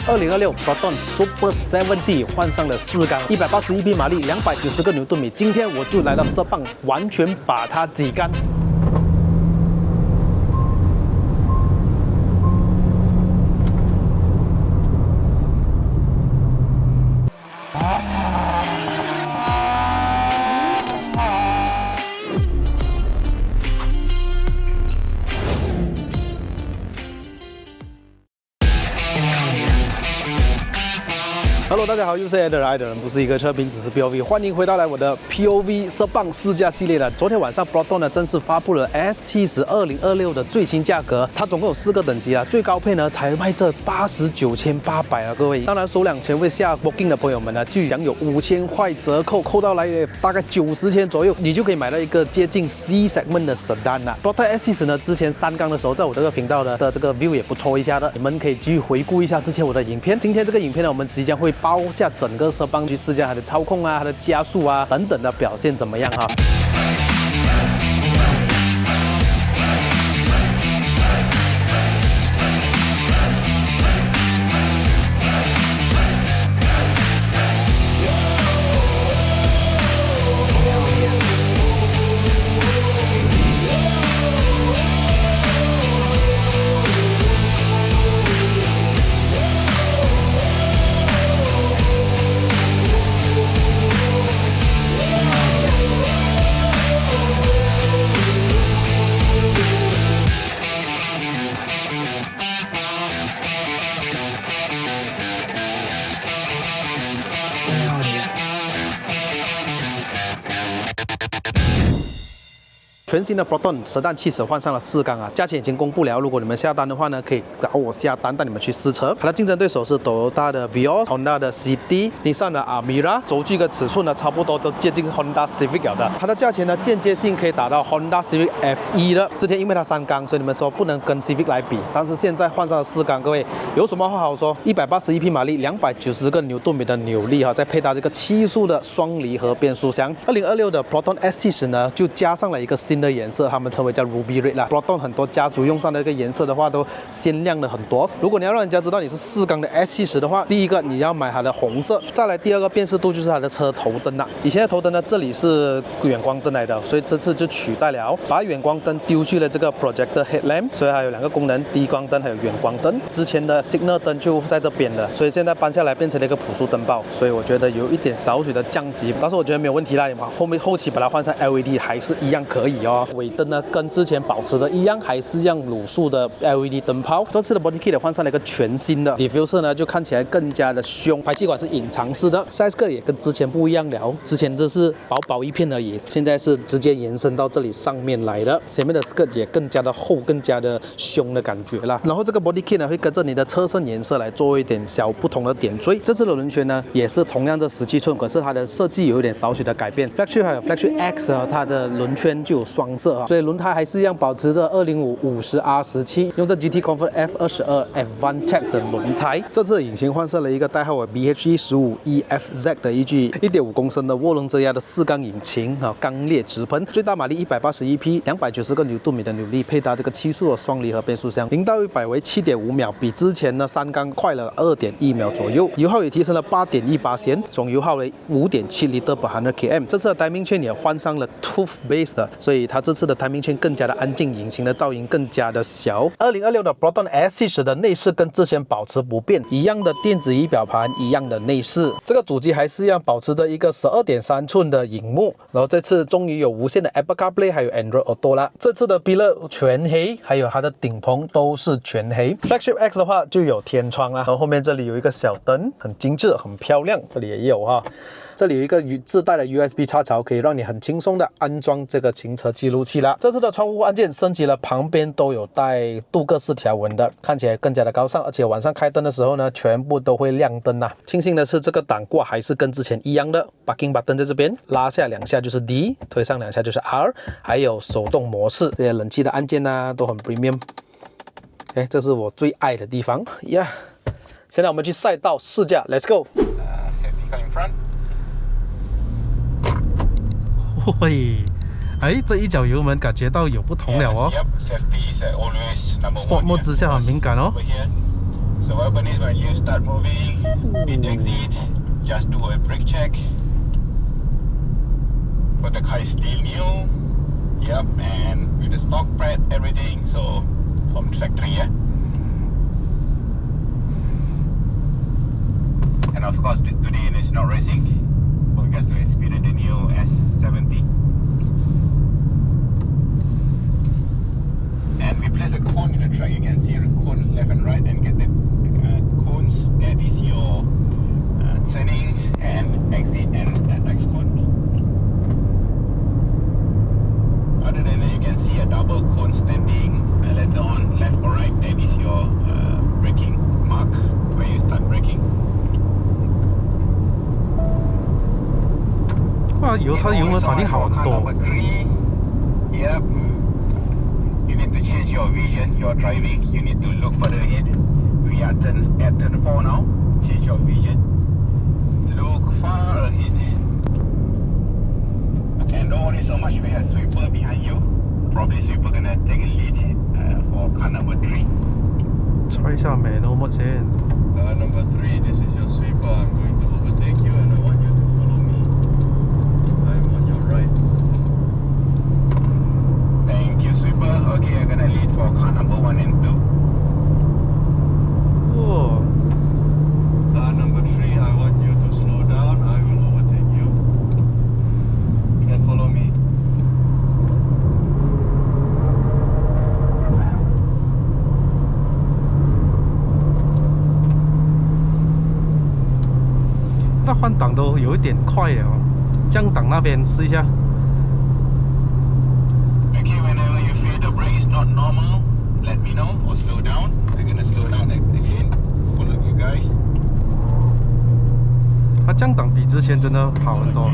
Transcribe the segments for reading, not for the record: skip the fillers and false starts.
2026 Proton Super 70换上了4缸，181匹马力，290个牛顿米。今天我就来到色棒，完全把它挤干。 Hello， 大家好，又是 Eder， 爱的人不是一个车评，只是 POV， 欢迎回到我的 POV 色棒试驾系列了。昨天晚上 Proton 呢正式发布了 S70 2026的最新价格，它总共有4个等级啊，最高配呢才卖这89,800啊，各位。当然首2千位下 booking 的朋友们呢，就享有5000块折扣，扣到来大概90千左右，你就可以买到一个接近 C segment 的 sedan 啦。Proton S70 呢，之前3缸的时候，在我这个频道的这个 view 也不错一下的，你们可以继续回顾一下之前我的影片。今天这个影片呢，我们即将会 包下整个色棒去试驾它的操控啊、它的加速啊等等的表现怎么样哈？ 全新的 Proton sedan 汽车换上了4缸啊，价钱已经公布了。如果你们下单的话呢，可以找我下单，带你们去试车。它的竞争对手是 Toyota 的 Vios、Honda 的 City、Nissan 的 Almera， 轴距跟尺寸呢差不多都接近 Honda Civic 了的。它的价钱呢间接性可以打到 Honda Civic F1 的。之前因为它3缸，所以你们说不能跟 Civic 来比，但是现在换上了4缸，各位有什么话好说？181匹马力，290个牛顿米的扭力哈，再配搭这个7速的双离合变速箱。2026的 Proton S70 呢就加上了一个新的颜色，他们称为叫 Ruby Red 啦。Proton 很多家族用上的一个颜色的话，都鲜亮了很多。如果你要让人家知道你是4缸的 S70 的话，第一个你要买它的红色，再来第2个辨识度就是它的车头灯啦。以前的头灯呢，这里是远光灯来的，所以这次就取代了，把远光灯丢去了这个 Projector Headlamp， 所以它有2个功能，低光灯还有远光灯。之前的 Signal 灯就在这边了，所以现在搬下来变成了一个朴素灯泡，所以我觉得有一点少许的降级，但是我觉得没有问题啦。你们后期把它换上 LED 还是一样可以哦。 尾灯呢跟之前保持的一样，还是用卤素的 LED 灯泡。这次的 Body Kit 换上了一个全新的 Diffuser 呢，就看起来更加的凶。排气管是隐藏式的 ，size 个也跟之前不一样了。之前这是薄薄一片而已，现在是直接延伸到这里上面来的。前面的 skirt 也更加的厚，更加的凶的感觉啦。然后这个 Body Kit 呢会跟着你的车身颜色来做一点小不同的点缀。这次的轮圈呢也是同样的17寸，可是它的设计有一点少许的改变。Flagship 还有 Flagship X 啊，它的轮圈就有双色。 所以轮胎还是一样保持着205 50R17，用这 GT Comfort F22 Advantech 的轮胎。这次引擎换上了一个代号为 BH15EFZ 的一具1.5公升的涡轮增压的4缸引擎啊，缸裂直喷，最大马力181匹，290个牛顿米的扭力，配搭这个7速的双离合变速箱，0到100为7.5秒，比之前的3缸快了2.1秒左右。油耗也提升了8.18%，总油耗为5.7 L per 100 km。这次的 timing chain 也换上了 Tooth Base 的，所以它这次的 timing chain 更加的安静，引擎的噪音更加的小。2026的 Proton S70 的内饰跟之前保持不变，一样的电子仪表盘，一样的内饰。这个主机还是一样保持着一个12.3寸的荧幕，然后这次终于有无线的 Apple CarPlay 还有 Android Auto 啦。这次的 Pillar 全黑，还有它的顶棚都是全黑。Flagship X 的话就有天窗啦，然后后面这里有一个小灯，很精致，很漂亮。这里也有哈。 这里有一个自带的 USB 插槽，可以让你很轻松的安装这个行车记录器啦。这次的窗户按键升级了，旁边都有带镀铬式条纹的，看起来更加的高尚。而且晚上开灯的时候呢，全部都会亮灯啊。庆幸的是，这个挡挂还是跟之前一样的 ，Parking button 在这边，拉下2下就是 D， 推上2下就是 R， 还有手动模式，这些冷气的按键啊都很 premium。哎，这是我最爱的地方呀。现在我们去赛道试驾 ，Let's go。喂，哎，这一脚油门感觉到有不同了哦。Sport mode 之下很敏感哦。So what happens is when you start moving, it exit, just do a brake check. But the car is still new. Yep, and with the stock spread, everything, so from factory, yeah. And of course, today it's not racing. We got to experience the new S70. And we place a cone in the track. You can see the cone left and right, and get the cones. That is your turning and exit and next cone. Other than that, you can see a double cone standing later on, left or right. That is your braking mark where you start braking. 哇，它油门反应好很多。 Yep. You need to change your vision. You're driving. You need to look further ahead. We are at turn 4 now. Change your vision. Look far ahead. And don't worry so much. We have sweeper behind you. Probably sweeper gonna take a lead for car number 3. 吹一下 manual mode 先。 Car number 3. This is your sweeper. I'm going to overtake you, and I want you to follow me. I'm on your right. Thank you, sweeper. Okay, I'm gonna lead for car number 1 and 2. 哇， Car number 3, I want you to slow down. I will overtake you. You can follow me. 那换挡都有一点快了，降档那边试一下。Okay, whenever you feel the brake is not normal, let me know or slow down. I'm gonna slow down again. Follow you guys. 它降档比之前真的好很多。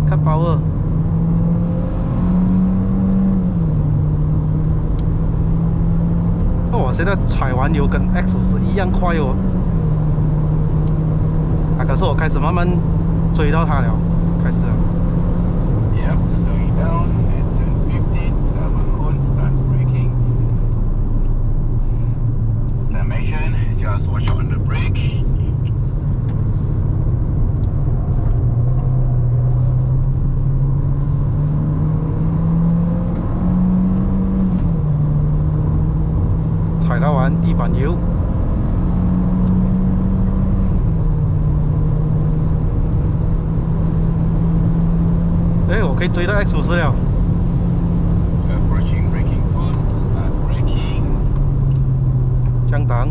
看power， 哦，我现在踩完油跟 X50一样快哦。啊，可是我开始慢慢追到它了，开始了。Yep, slowing down at 15, double cone, start braking. Dimension, just watch on the brake. 踩到完地板油，哎，我可以追到 X50了。降档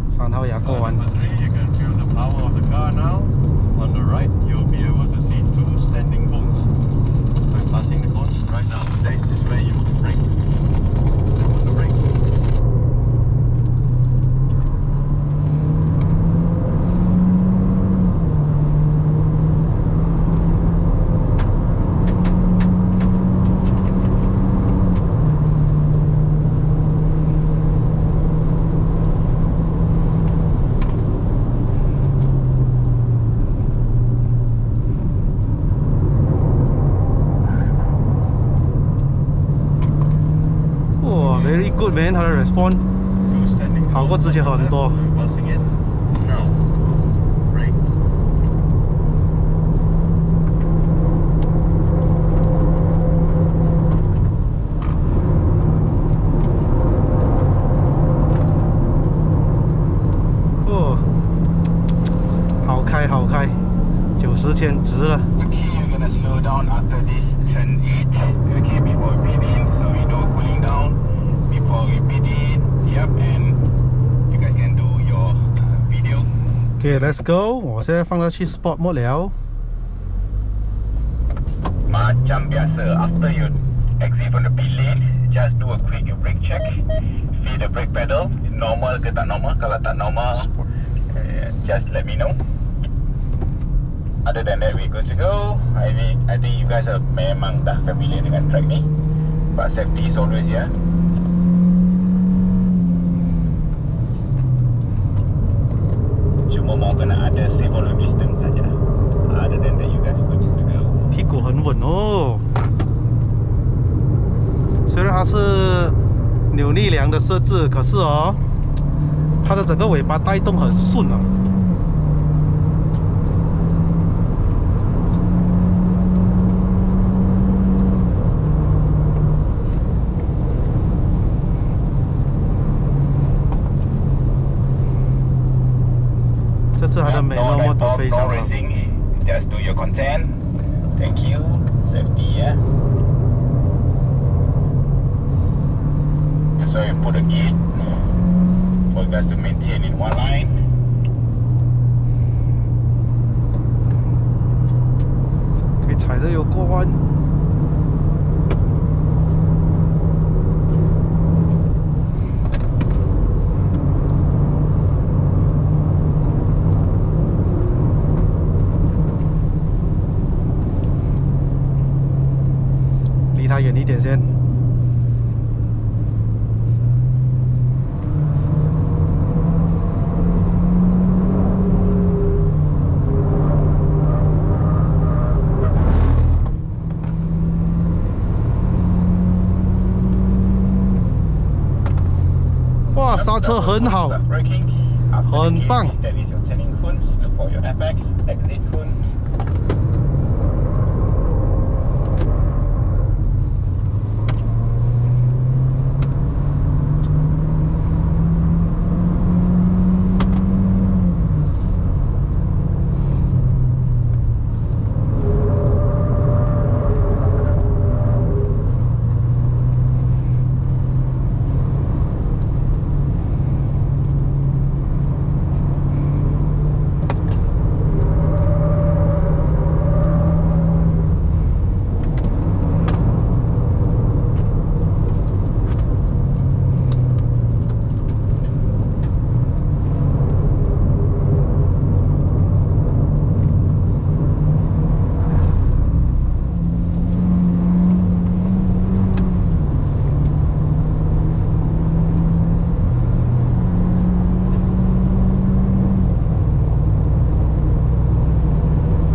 ，3号牙过弯。 Very good man， 它的 response 好过之前很多。哦，好开好开，90千值了。 Okay, let's go. 我现在放它去 Sport Mode 了。Macam biasa, after you exit from the pit lane, just do a quick brake check. Feel the brake pedal, normal ke tak normal. Kalau tak normal, just let me know. Other than that, we good to go. I think you guys are memang dah familiar dengan track ni. But safety is always here. Cuma mau kena ada safe follow distance saja. Other than that, you guys good to go. 屁股很稳哦。虽然它是扭力梁的设置，可是哦，它的整个尾巴带动很顺啊。这次它的美诺摩托非常好。 Just do your content. Thank you. Safety, yeah. So you put a gate for you guys to maintain in one line. 可以踩着油过弯。离它远一点先。哇，刹车很好，很棒。 That is your turning cones. Look for your apex, exit cones.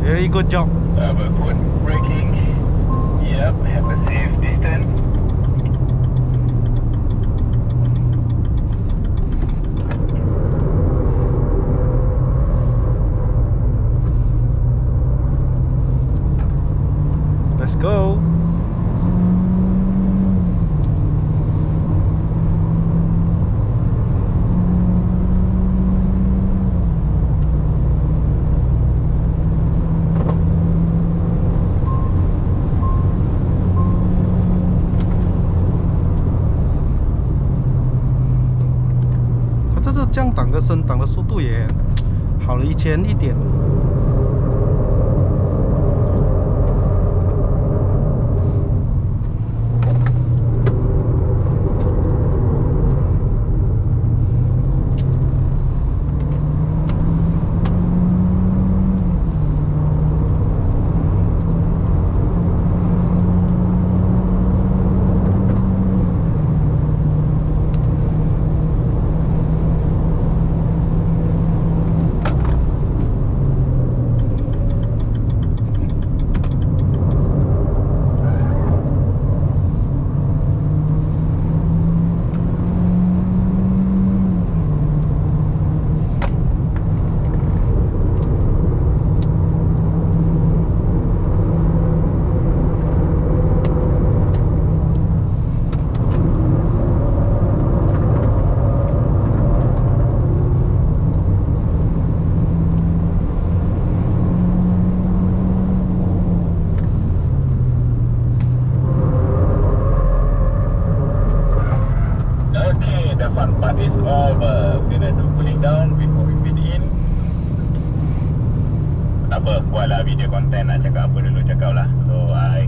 Very good job. Double foot braking. Yep, have a safe distance. Let's go.它这次降档跟升档的速度也好了一点。 Apa, buatlah video content nak cakap apa dulu cakap lah. So I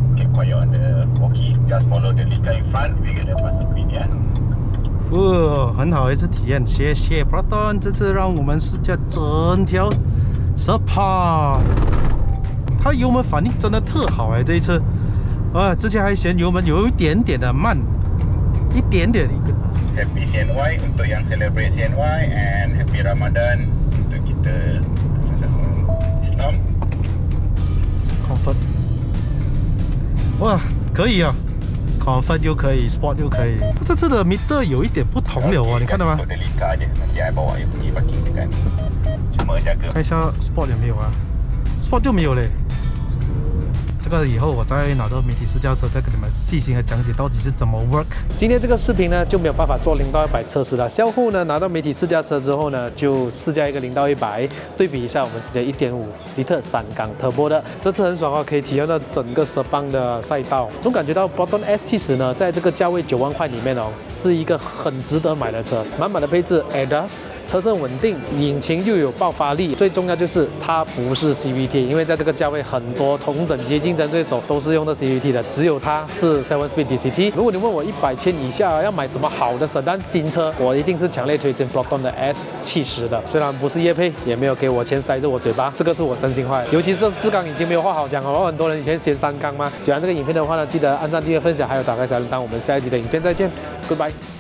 Just follow the lift in front. We get the smart screen, yeah. 很好的一次体验，谢谢 Proton， 这次让我们试驾整条Serpa，它油门反应真的特好哎，这一次，之前还嫌油門有一點點的慢，一點點。Happy CNY untuk yang celebrate CNY and Happy Ramadan untuk kita sama-sama Islam. Comfort， 哇，可以啊。Comfort 又可以 ，Sport 又可以。这次的 meter 有一点不同了哦，你看到吗？看一下 Sport 有没有啊 ？Sport 就没有嘞。这个以后我再拿到媒体试驾车，再跟你们细心的讲解到底是怎么 work。今天这个视频呢就没有办法做0到100测试了。稍后呢拿到媒体试驾车之后呢，就试驾一个0到100，对比一下我们直接1.5 L 3缸 Turbo 的，这次很爽啊，可以体验到整个Sepang的赛道。总感觉到 Proton S70呢，在这个价位9万块里面哦，是一个很值得买的车，满满的配置 ADAS， 车身稳定，引擎又有爆发力，最重要就是它不是 CVT， 因为在这个价位很多同等级竞争对手都是用的 CVT 的，只有它是 7-speed DCT。如果你问我100千以下要买什么好的sedan新车，我一定是强烈推荐 Proton 的 S70的。虽然不是业配，也没有给我钱塞着我嘴巴，这个是我真心话。尤其是4缸已经没有话好讲了，很多人以前嫌3缸嘛。喜欢这个影片的话呢，记得按赞、订阅、分享，还有打开小铃铛。我们下一集的影片再见 ，Goodbye。